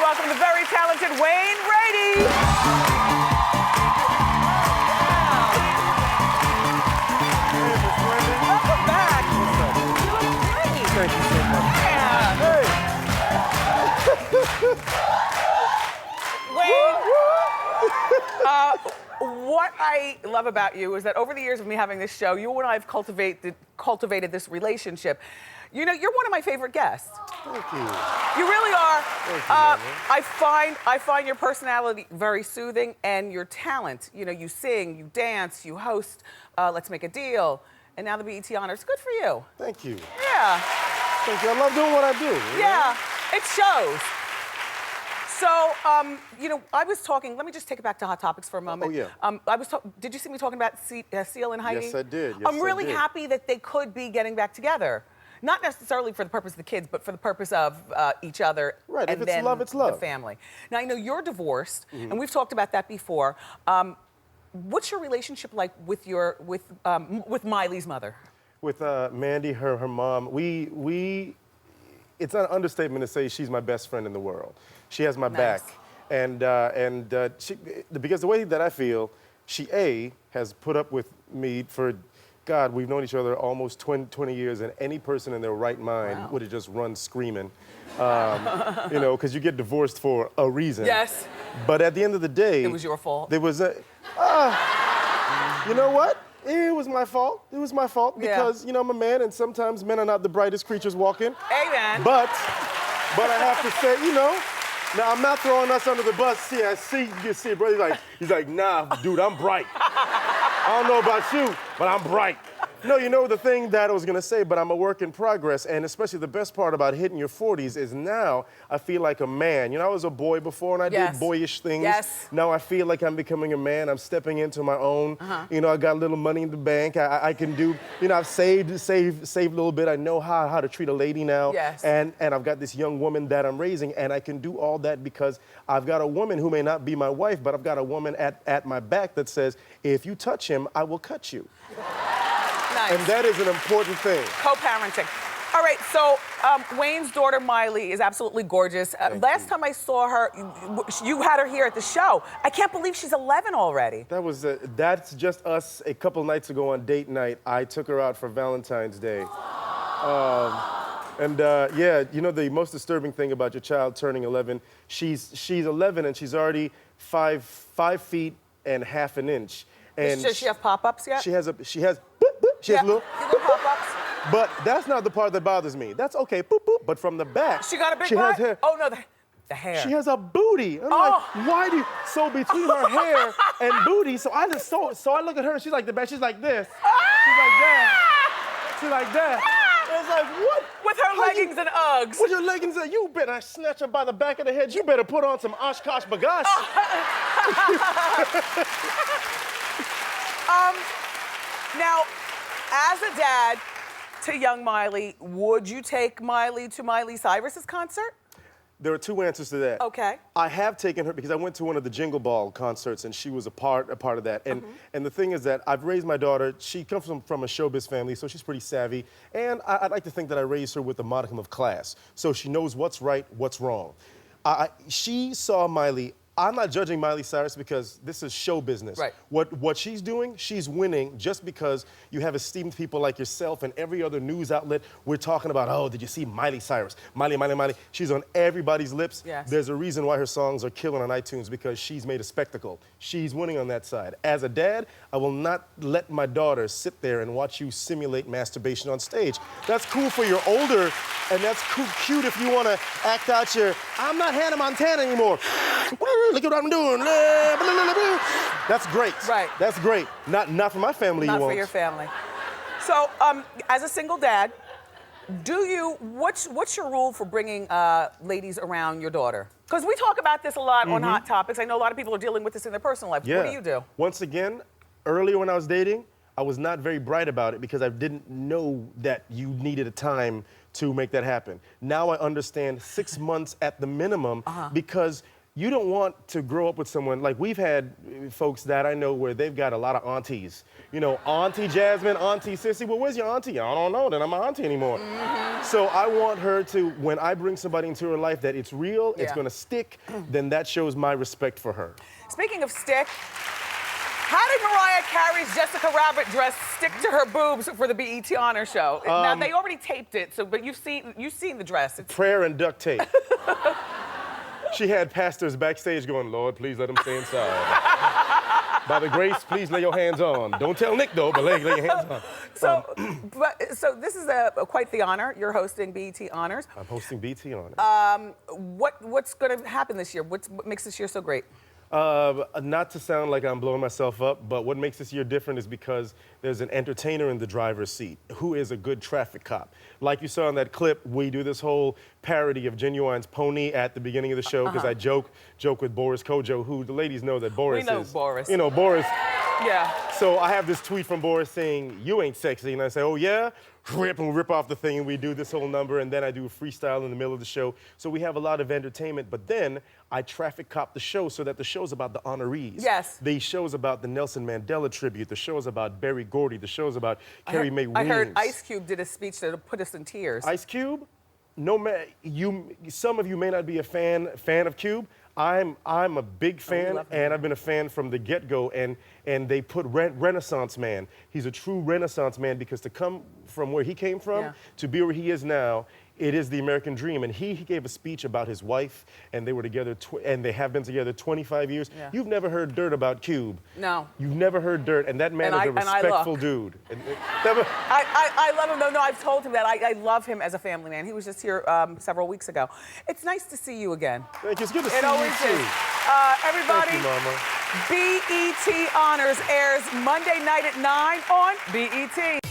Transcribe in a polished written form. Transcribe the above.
welcome the very talented Wayne Brady. Welcome back. You look great. Thank you so much. Yeah. Wayne, what I love about you is that over the years of me having this show, you and I have cultivated this relationship. You know, you're one of my favorite guests. Thank you. You really are. Thank you, I find your personality very soothing and your talent. You know, you sing, you dance, you host Let's Make a Deal, and now the BET Honors. Good for you. Thank you. Yeah. Thank you. I love doing what I do. Yeah, it shows. So, you know, I was talking, let me just take it back to Hot Topics for a moment. Oh, yeah. Did you see me talking about Seal and Heidi? Yes, I did. Yes, I'm really I did. happy that they could be getting back together. Not necessarily for the purpose of the kids, but for the purpose of each other. Right, and if it's then love, it's love. the family. Now, I know you're divorced, and we've talked about that before. What's your relationship like with Miley's mother? With Mandy, her mom, it's not an understatement to say she's my best friend in the world. She has my back. And because the way that I feel, she has put up with me for, God, we've known each other almost 20 years, and any person in their right mind would have just run screaming. You know, because you get divorced for a reason. Yes. But at the end of the day... It was your fault. There was a... you know what? It was my fault. It was my fault because, you know, I'm a man, and sometimes men are not the brightest creatures walking. Amen. But I have to say, you know, now I'm not throwing us under the bus. See, you see, bro, he's like, nah, dude, I'm bright. I don't know about you, but I'm bright. No, you know the thing that I was gonna say, but I'm a work in progress, and especially the best part about hitting your 40s is now I feel like a man. You know, I was a boy before, and I did boyish things. Yes. Now I feel like I'm becoming a man. I'm stepping into my own. You know, I got a little money in the bank. I can do, you know, I've saved a little bit. I know how to treat a lady now. Yes. And I've got this young woman that I'm raising, and I can do all that because I've got a woman who may not be my wife, but I've got a woman at my back that says, if you touch him, I will cut you. Nice. And that is an important thing. Co-parenting. All right, so Wayne's daughter, Miley, is absolutely gorgeous. Last time I saw her, you had her here at the show. I can't believe she's 11 already. That's just us a couple nights ago on date night. I took her out for Valentine's Day. Yeah, you know, the most disturbing thing about your child turning 11, she's 11 and she's already 5 feet and half an inch. And does she have pop-ups yet? She has little pop-ups. But that's not the part that bothers me. That's okay, boop, boop. But from the back, She got a big she butt? has hair. Oh, no, the hair. She has a booty. I'm like, why do you? So between her hair and booty, so I look at her and she's like the back. She's like this. She's like that. She's like that. It's like, what? With her leggings and Uggs. With your leggings, you better snatch her by the back of the head. You better put on some Oshkosh Bagash. Now, as a dad to young Miley, would you take Miley to Miley Cyrus's concert? There are two answers to that. Okay. I have taken her because I went to one of the Jingle Ball concerts and she was a part of that. And the thing is that I've raised my daughter. She comes from a showbiz family, so she's pretty savvy. And I'd like to think that I raised her with a modicum of class, so she knows what's right, what's wrong. She saw Miley. I'm not judging Miley Cyrus because this is show business. Right. What she's doing, she's winning just because you have esteemed people like yourself and every other news outlet. We're talking about, oh, did you see Miley Cyrus? Miley. She's on everybody's lips. Yes. There's a reason why her songs are killing on iTunes because she's made a spectacle. She's winning on that side. As a dad, I will not let my daughter sit there and watch you simulate masturbation on stage. That's cool for your older, and that's cute if you want to act out your, I'm not Hannah Montana anymore. Look at what I'm doing. That's great. Right. That's great. Not for my family, Not you won't. for your family. So, as a single dad, what's your rule for bringing ladies around your daughter? Because we talk about this a lot on Hot Topics. I know a lot of people are dealing with this in their personal life. Yeah. What do you do? Once again, earlier when I was dating, I was not very bright about it because I didn't know that you needed a time to make that happen. Now I understand 6 months at the minimum because you don't want to grow up with someone, like we've had folks that I know where they've got a lot of aunties. You know, Auntie Jasmine, Auntie Sissy. Well, where's your auntie? I don't know, then I'm an auntie anymore. So I want her to, when I bring somebody into her life, that it's real, it's gonna stick, then that shows my respect for her. Speaking of stick, how did Mariah Carey's Jessica Rabbit dress stick to her boobs for the BET Honor Show? Now they already taped it, so but you've seen the dress. Prayer and duct tape. She had pastors backstage going, Lord, please let him stay inside. By the grace, please lay your hands on. Don't tell Nick though, but lay your hands on. So this is quite the honor. You're hosting BET Honors. I'm hosting BET Honors. What's going to happen this year? What makes this year so great? Not to sound like I'm blowing myself up, but what makes this year different is because there's an entertainer in the driver's seat who is a good traffic cop. Like you saw in that clip, we do this whole parody of Genuine's Pony at the beginning of the show because I joke with Boris Kojo, who the ladies know that Boris is. We know Boris. You know, Boris. Yeah. So I have this tweet from Boris saying, you ain't sexy. And I say, oh yeah? Rip off the thing, and we do this whole number, and then I do a freestyle in the middle of the show. So we have a lot of entertainment, but then I traffic cop the show so that the show's about the honorees. Yes. The show's about the Nelson Mandela tribute. The show's about Berry Gordy. The show's about Carrie Mae Weems. I heard Ice Cube did a speech that'll put us in tears. Ice Cube? Some of you may not be a fan of Cube. I'm a big fan, and I've been a fan from the get-go, and they put Renaissance man. He's a true Renaissance man because to come from where he came from to be where he is now, it is the American dream. And he gave a speech about his wife, and they were together, and they have been together 25 years. Yeah. You've never heard dirt about Cube. No. You've never heard dirt, and that man is a respectful dude. I love him. No, I've told him that. I love him as a family man. He was just here several weeks ago. It's nice to see you again. Thank you. It's good to see you, It always is. Everybody, thank you, Mama. BET Honors airs Monday night at 9 on BET.